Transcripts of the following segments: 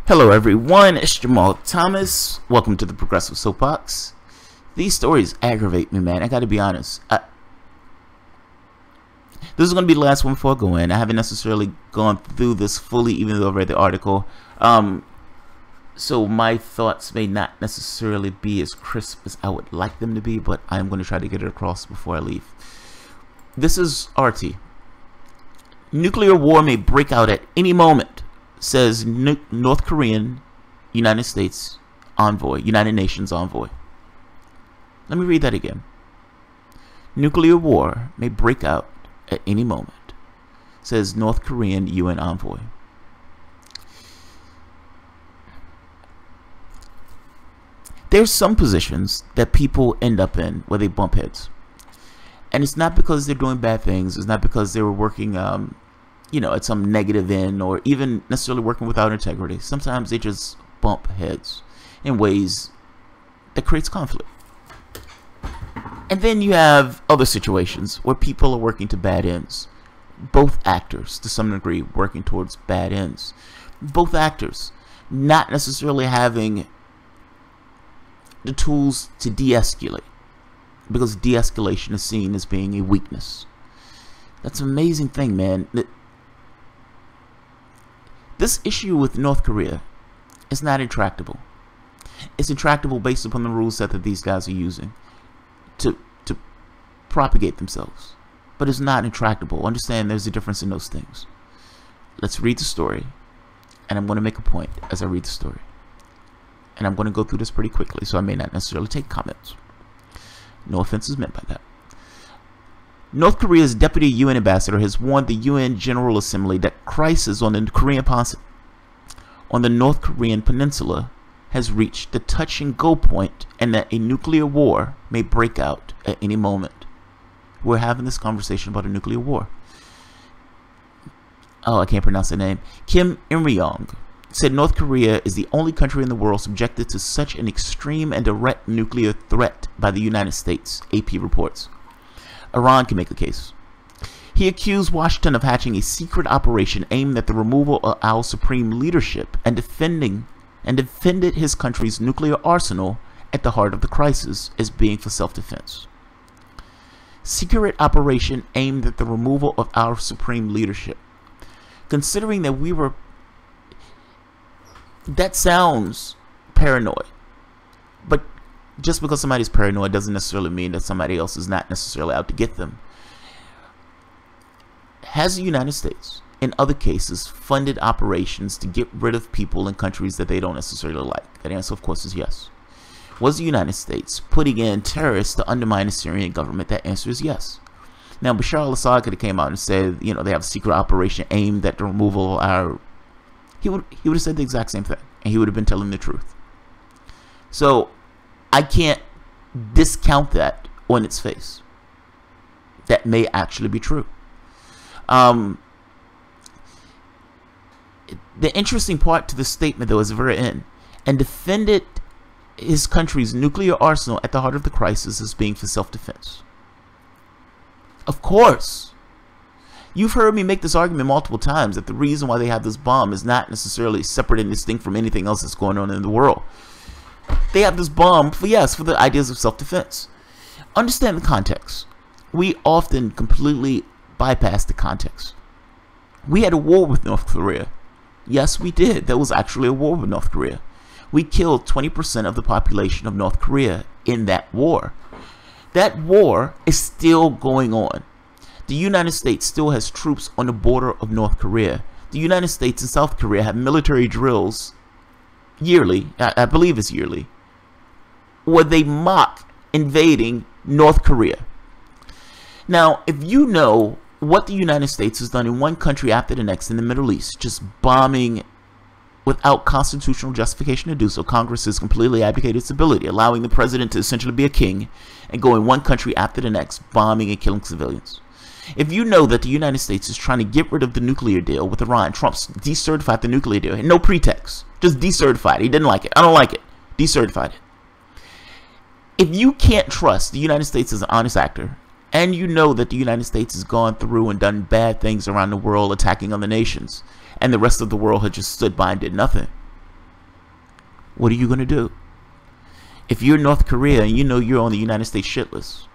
Hello everyone, it's Jamal Thomas. Welcome to the Progressive Soapbox. These stories aggravate me, man. I gotta be honest. This is gonna be the last one before I go in. I haven't necessarily gone through this fully, even though I read the article. So my thoughts may not necessarily be as crisp as I would like them to be, but I'm gonna try to get it across before I leave. This is RT. Nuclear war may break out at any moment, says North Korean United States envoy, United Nations envoy. Let me read that again. Nuclear war may break out at any moment, says North Korean UN envoy. There's some positions that people end up in where they bump heads. And it's not because they're doing bad things. It's not because they were working at some negative end, or even necessarily working without integrity. Sometimes they just bump heads in ways that creates conflict. And then you have other situations where people are working to bad ends. Both actors, to some degree, working towards bad ends. Both actors not necessarily having the tools to de-escalate, because de-escalation is seen as being a weakness. That's an amazing thing, man. This issue with North Korea is not intractable. It's intractable based upon the rule set that these guys are using to propagate themselves. But it's not intractable. Understand there's a difference in those things. Let's read the story, and I'm going to make a point as I read the story. And I'm going to go through this pretty quickly, so I may not necessarily take comments. No offense is meant by that. North Korea's deputy UN ambassador has warned the UN General Assembly that crisis on the North Korean peninsula has reached the touch and go point, and that a nuclear war may break out at any moment. We're having this conversation about a nuclear war. Oh, I can't pronounce the name. Kim Il-ryong said North Korea is the only country in the world subjected to such an extreme and direct nuclear threat by the United States, AP reports. Iran can make a case. He accused Washington of hatching a secret operation aimed at the removal of our supreme leadership and defended his country's nuclear arsenal at the heart of the crisis as being for self-defense. Secret operation aimed at the removal of our supreme leadership. Considering that that sounds paranoid, but just because somebody's paranoid doesn't necessarily mean that somebody else is not necessarily out to get them. Has the United States, in other cases, funded operations to get rid of people in countries that they don't necessarily like? That answer, of course, is yes. Was the United States putting in terrorists to undermine the Syrian government? That answer is yes. Now, Bashar al-Assad could have came out and said, they have a secret operation aimed at the removal of our... He would have said the exact same thing, and he would have been telling the truth. So I can't discount that on its face. That may actually be true. The interesting part to the statement, though, is the very end. And defended his country's nuclear arsenal at the heart of the crisis as being for self-defense. Of course. You've heard me make this argument multiple times that the reason why they have this bomb is not necessarily separate and distinct from anything else that's going on in the world. They have this bomb for the ideas of self-defense. Understand the context. We often completely bypass the context. We had a war with North Korea. Yes, we did. There was actually a war with North Korea. We killed 20% of the population of North Korea in that war. That war is still going on. The United States still has troops on the border of North Korea. The United States and South Korea have military drills yearly, I believe it's yearly, where they mock invading North Korea. Now, if you know what the United States has done in one country after the next in the Middle East, just bombing without constitutional justification to do so, Congress has completely abdicated its ability, allowing the president to essentially be a king and going one country after the next, bombing and killing civilians. If you know that the United States is trying to get rid of the nuclear deal with Iran, Trump's decertified the nuclear deal, and no pretext, just decertified. He didn't like it. I don't like it. Decertified it. If you can't trust the United States as an honest actor, and you know that the United States has gone through and done bad things around the world, attacking other nations, and the rest of the world has just stood by and did nothing, What are you going to do? If you're North Korea and you know you're on the United States shit list,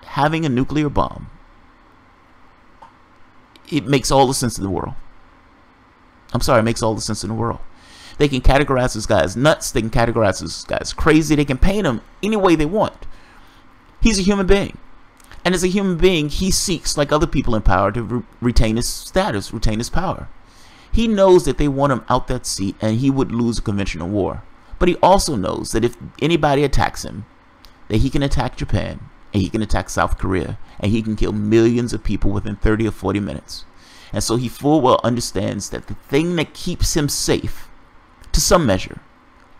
having a nuclear bomb, it makes all the sense in the world. I'm sorry, it makes all the sense in the world. They can categorize this guy as nuts. They can categorize this guy as crazy. They can paint him any way they want. He's a human being. And as a human being, he seeks, like other people in power, to retain his status, retain his power. He knows that they want him out that seat and he would lose a conventional war. But he also knows that if anybody attacks him, that he can attack Japan and he can attack South Korea and he can kill millions of people within 30 or 40 minutes. And so he full well understands that the thing that keeps him safe, to some measure,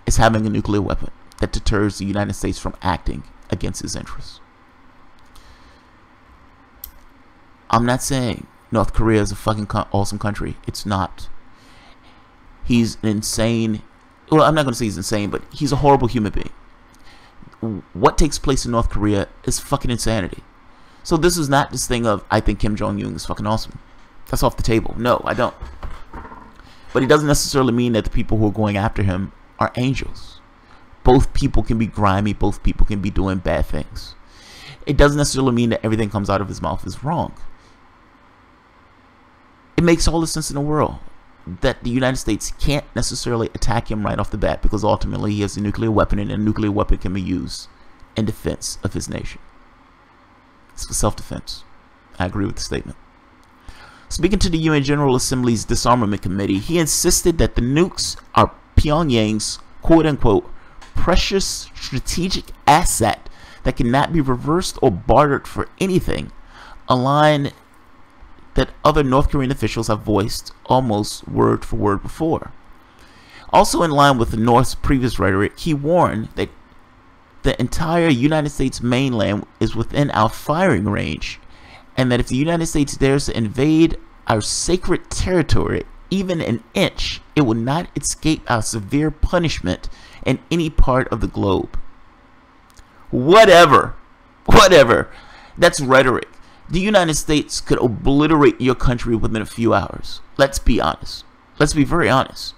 is having a nuclear weapon that deters the United States from acting against his interests. I'm not saying North Korea is a fucking awesome country. It's not. He's an insane... Well, I'm not going to say he's insane, but he's a horrible human being. What takes place in North Korea is fucking insanity. So this is not this thing of, I think Kim Jong-un is fucking awesome. That's off the table. No, I don't. But it doesn't necessarily mean that the people who are going after him are angels. Both people can be grimy. Both people can be doing bad things. It doesn't necessarily mean that everything comes out of his mouth is wrong. It makes all the sense in the world that the United States can't necessarily attack him right off the bat because ultimately he has a nuclear weapon and a nuclear weapon can be used in defense of his nation. It's for self-defense. I agree with the statement. Speaking to the UN General Assembly's Disarmament Committee, he insisted that the nukes are Pyongyang's quote-unquote precious strategic asset that cannot be reversed or bartered for anything, a line that other North Korean officials have voiced almost word for word before. Also in line with the North's previous rhetoric, he warned that the entire United States mainland is within our firing range, and that if the United States dares to invade our sacred territory even an inch, it will not escape our severe punishment in any part of the globe. Whatever. That's rhetoric. The United States could obliterate your country within a few hours. Let's be honest. Let's be very honest.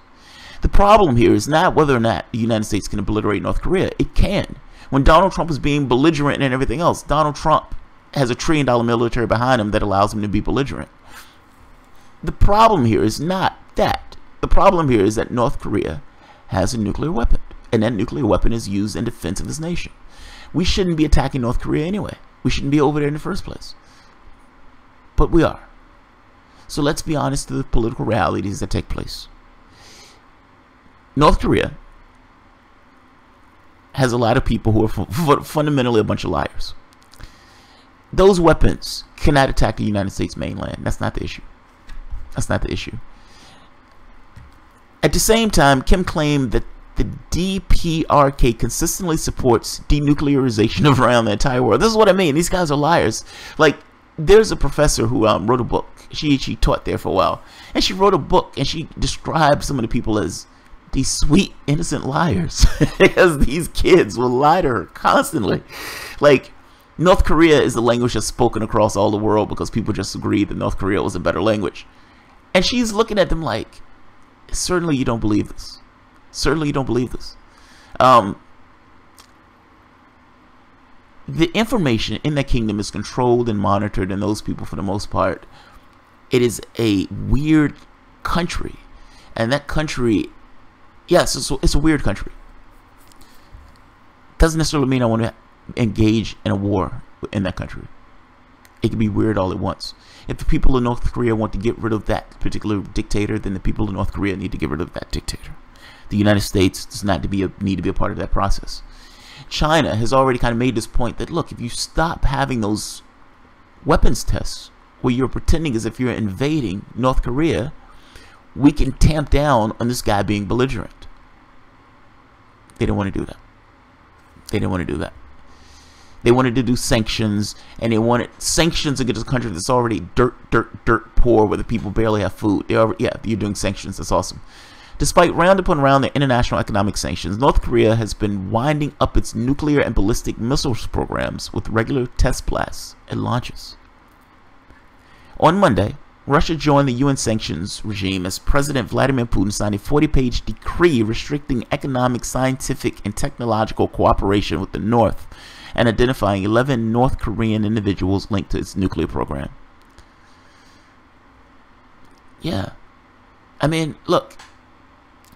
The problem here is not whether or not the United States can obliterate North Korea. It can. When Donald Trump is being belligerent and everything else, Donald Trump has $1 trillion military behind him that allows him to be belligerent. The problem here is not that. The problem here is that North Korea has a nuclear weapon, and that nuclear weapon is used in defense of his nation. We shouldn't be attacking North Korea anyway. We shouldn't be over there in the first place. But we are. So let's be honest to the political realities that take place. North Korea has a lot of people who are fundamentally a bunch of liars. Those weapons cannot attack the United States mainland. That's not the issue. That's not the issue. At the same time, Kim claimed that the DPRK consistently supports denuclearization of around the entire world. This is what I mean. These guys are liars. Like, there's a professor who wrote a book. She taught there for a while. And she wrote a book and she described some of the people as these sweet, innocent liars. Because these kids will lie to her constantly. Like, North Korea is the language that's spoken across all the world because people just agreed that North Korea was a better language. And she's looking at them like, certainly you don't believe this. Certainly you don't believe this. The information in that kingdom is controlled and monitored, and those people, for the most part, it is a weird country. And that country, yes, it's a weird country. Doesn't necessarily mean I want to engage in a war in that country. It can be weird all at once. If the people of North Korea want to get rid of that particular dictator, then the people of North Korea need to get rid of that dictator. The United States does not need to be a part of that process. China has already kind of made this point that, look, if you stop having those weapons tests where you're pretending as if you're invading North Korea, we can tamp down on this guy being belligerent. They didn't want to do that. They didn't want to do that. They wanted to do sanctions, and they wanted sanctions against a country that's already dirt poor, where the people barely have food. Yeah, you're doing sanctions. That's awesome. Despite round upon round of international economic sanctions, North Korea has been winding up its nuclear and ballistic missiles programs with regular test blasts and launches. On Monday, Russia joined the UN sanctions regime as President Vladimir Putin signed a 40-page decree restricting economic, scientific, and technological cooperation with the North and identifying 11 North Korean individuals linked to its nuclear program. Yeah. I mean, look,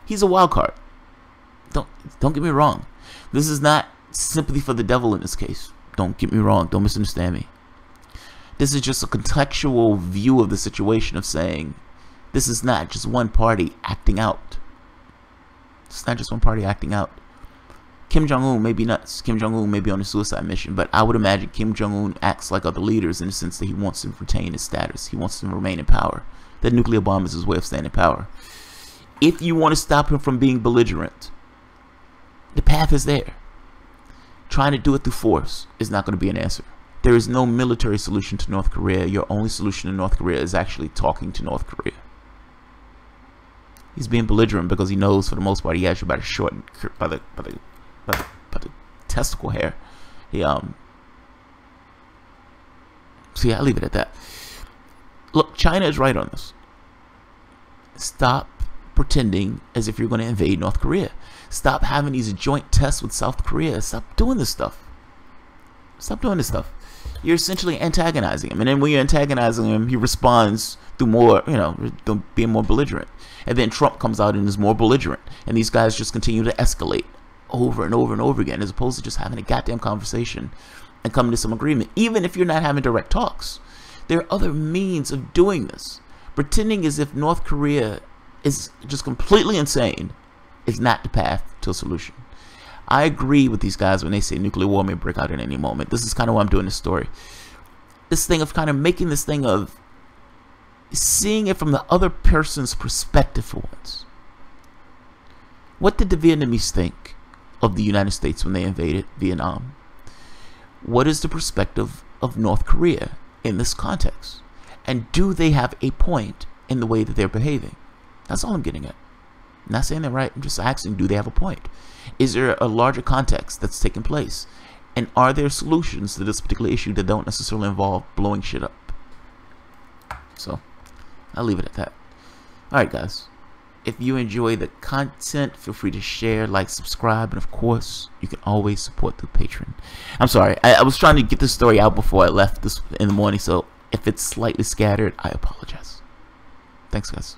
he's a wild card. Don't get me wrong. This is not sympathy for the devil in this case. Don't get me wrong. Don't misunderstand me. This is just a contextual view of the situation of saying this is not just one party acting out. It's not just one party acting out. Kim Jong-un may be nuts. Kim Jong-un may be on a suicide mission, but I would imagine Kim Jong-un acts like other leaders in the sense that he wants to retain his status. He wants to remain in power. That nuclear bomb is his way of staying in power. If you want to stop him from being belligerent, the path is there. Trying to do it through force is not going to be an answer. There is no military solution to North Korea. Your only solution to North Korea is actually talking to North Korea. He's being belligerent because he knows for the most part he has you by the short by the testicle hair. So yeah, I'll leave it at that. Look, China is right on this. Stop pretending as if you're going to invade North Korea. Stop having these joint tests with South Korea. Stop doing this stuff. Stop doing this stuff. You're essentially antagonizing him, and then when you're antagonizing him, he responds through more, being more belligerent. And then Trump comes out and is more belligerent, and these guys just continue to escalate over and over and over again, as opposed to just having a goddamn conversation and coming to some agreement. Even if you're not having direct talks, there are other means of doing this. Pretending as if North Korea is just completely insane is not the path to a solution. I agree with these guys when they say nuclear war may break out at any moment. This is kind of why I'm doing this story. This thing of kind of making this thing of seeing it from the other person's perspective for once. What did the Vietnamese think of the United States when they invaded Vietnam? What is the perspective of North Korea in this context? And do they have a point in the way that they're behaving? That's all I'm getting at. I'm not saying they're right. I'm just asking, do they have a point? Is there a larger context that's taking place? And are there solutions to this particular issue that don't necessarily involve blowing shit up? So, I'll leave it at that. Alright guys, if you enjoy the content, feel free to share, like, subscribe, and of course, you can always support through Patreon. I'm sorry, I was trying to get this story out before I left this in the morning, so if it's slightly scattered, I apologize. Thanks guys.